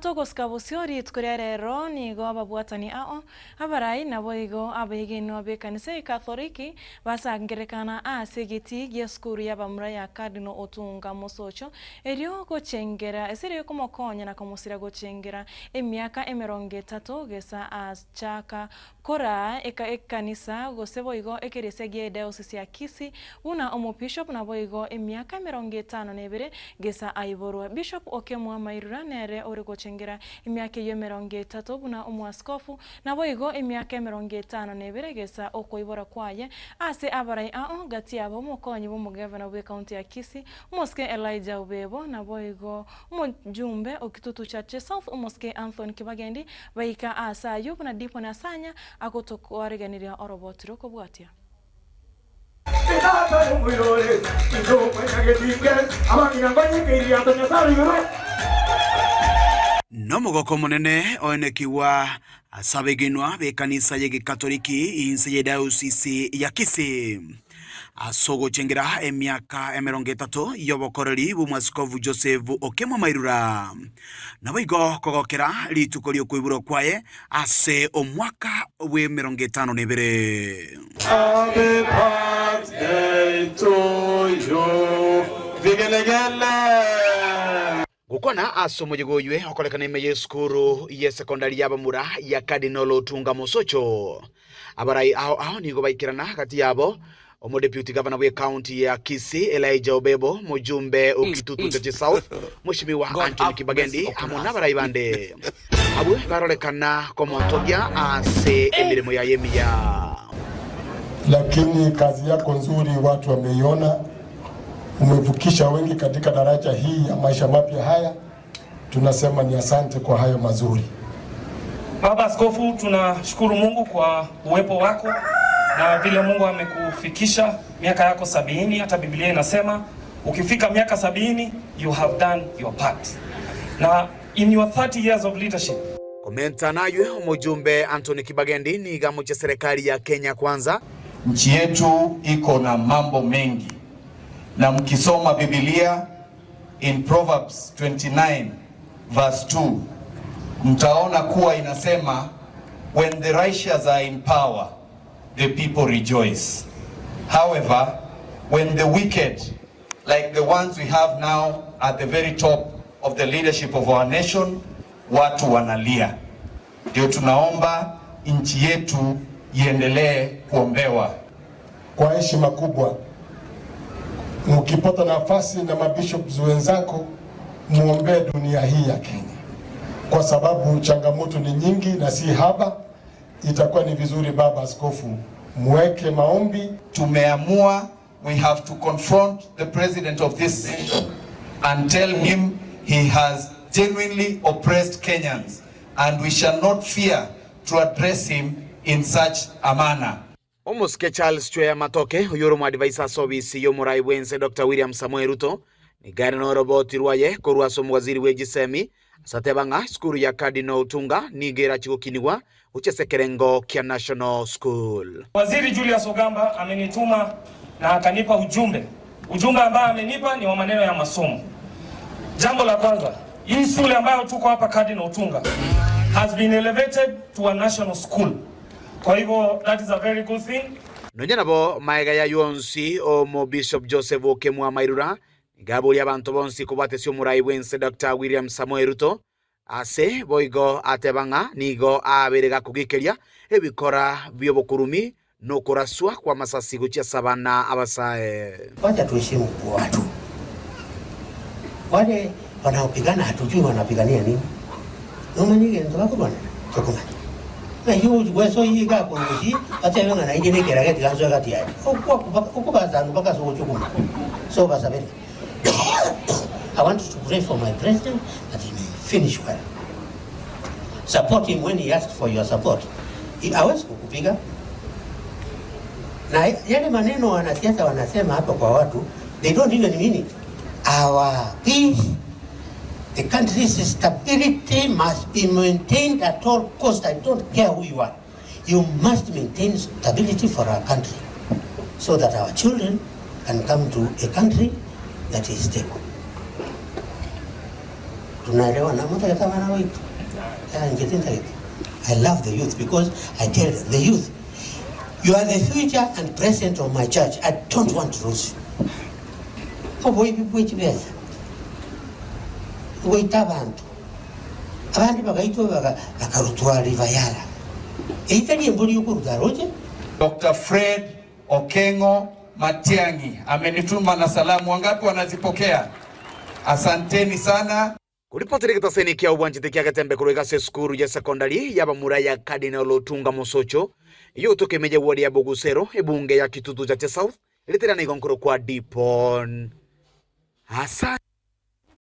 togoska busiori tkurerero nigo ababwatani ao abarai nabo igo abegeno bekanise Katholiki basangerekana asegeti gieskuru yabamura ya Cardinal Otunga Mosocho erio gochengera esire komokonya na komusira gochengera emyaka 30 gesa achaka kora ekanisa gosebo igo ekeresegie diocese ya Kisii una omobishop nabo igo emyaka 52 gesa aiborwa Bishop Okemwa Mairura nere ore gochengera emyaka 30 buna omwaskofu nabo igo emyaka 52 gesa okoibora kwaye ase abarai ao gati abo mokonyi bo mugavana we county ya Kisii Moske Elijah Ubebo nabo igo mujumbe okitutu chache South Moske Anthony Kibagendi baika asa yupo na dipo na sanya akotokwareganiria orobotiro kobwatia Nomugoko munene oenekiwa asabeginwa bekanisa yege Katoliki inse ye diocese ya Kisii asogo chengera emyaka 30 yobokoreri bumwaskovu Joseph Okemwa Mairura nabigo kogokera lituko lyokwiburo kwaye ase omwaka we 52 Happy birthday to you vigelegele gukona asomojegoywe okolekana ime skuru ye secondary yabamura ya Cardinal Otunga Mosocho abarai aho nigo baikirana hagati yabo omo deputy governor we county ya Kisii Elijah Ubebo mujumbe okitutu chache South mushimiwa Anthony Kibagendi amona barai bande abwe barolekana komontogia ase emirimo ya yemia. Lakini kazi yako nzuri watu wameiona, umevukisha wengi katika daraja hii ya maisha mapya haya. Tunasema ni asante kwa hayo mazuri. Baba Askofu, tunashukuru Mungu kwa uwepo wako na vile Mungu amekufikisha miaka yako 70. Hata Biblia inasema ukifika miaka 70 you have done your part. Na in your 30 years of leadership. Komenta nayo mujumbe Anthony Kibagendi ni gamo cha serikali ya Kenya Kwanza. Nchi yetu iko na mambo mengi. Na mkisoma Biblia in Proverbs 29 verse 2 mtaona kuwa inasema when the righteous are in power the people rejoice. However, when the wicked like the ones we have now at the very top of the leadership of our nation watu wanalia. Ndio tunaomba nchi yetu iendelee kuombewa. Kwa heshima kubwa mkipata nafasi na mabishops wenzako muombee dunia hii ya Kenya, kwa sababu changamoto ni nyingi na si haba. Itakuwa ni vizuri Baba Askofu muweke maombi. Tumeamua we have to confront the president of this nation and tell him he has genuinely oppressed Kenyans and we shall not fear to address him in such a manner. Omoske Charles Chwea Matoke uyoro advisor service yomurai wense Dr. William Samoei Ruto ni gari no roboti ruaye koruaso mwaziri wejisemi satebanga skuru ya Cardinal Otunga nigera chigokiniwa uchesekerengo kia National School. Waziri Julius Ogamba amenituma na akanipa ujumbe ambao amenipa ni wa maneno ya masomo. Jambo la kwanza, hii shule ambayo tuko hapa Cardinal Otunga has been elevated to a national school. Kwa hivyo that is a very good thing. Nonye nabo maega ya yonsi omo Bishop Joseph Okemwa Mairura gabuli abantu bonsi kubatesi omurai wense Dr. William Samoei Ruto ase boigo atebanga nigo aberega kugikeria ebikora byobokurumi no kuraswa kwa masasi guchia sabana abasae. Wacha tuheshimu watu. Wale wanaopigana hatujui wanapigania nini. Nomanyige ntobako bwana. Tokomani. Na hiyo weso yiga kurushi atebanga na ingine kerageti kanzo gati yae. Okubaza nubaka so chukuma. So basabeli. I want to pray for my president that he may finish well. Support him when he asked for your support. Hawezi kukupiga. Na yale maneno wanasiasa wanasema hapa kwa watu, they don't even mean it. Our peace, the country's stability must be maintained at all costs. I don't care who you are. You must maintain stability for our country so that our children can come to a country that is stable. tunaelewana mtu kama na wewe. I love the youth because I tell them, the youth, you are the future and present of my church. I don't want to lose you. Oh boy, which best? Wait abantu. Abantu bagaitwa bakarutwa rivayala. Eitari mbuli yukuruta roje? Dr. Fred Okengo Matiangi amenituma na salamu, wangapi wanazipokea? Asanteni sana. Kuripotiri kitaseni kia uwanjite kia gatembe kuruga se skuru ya sekondari ya Bamura ya Cardinal Otunga Mosocho iyo tukemeje wadi ya Bogusero ebunge ya Kitutu Chache South ilitira na igonkuru kwa Dipon. Asa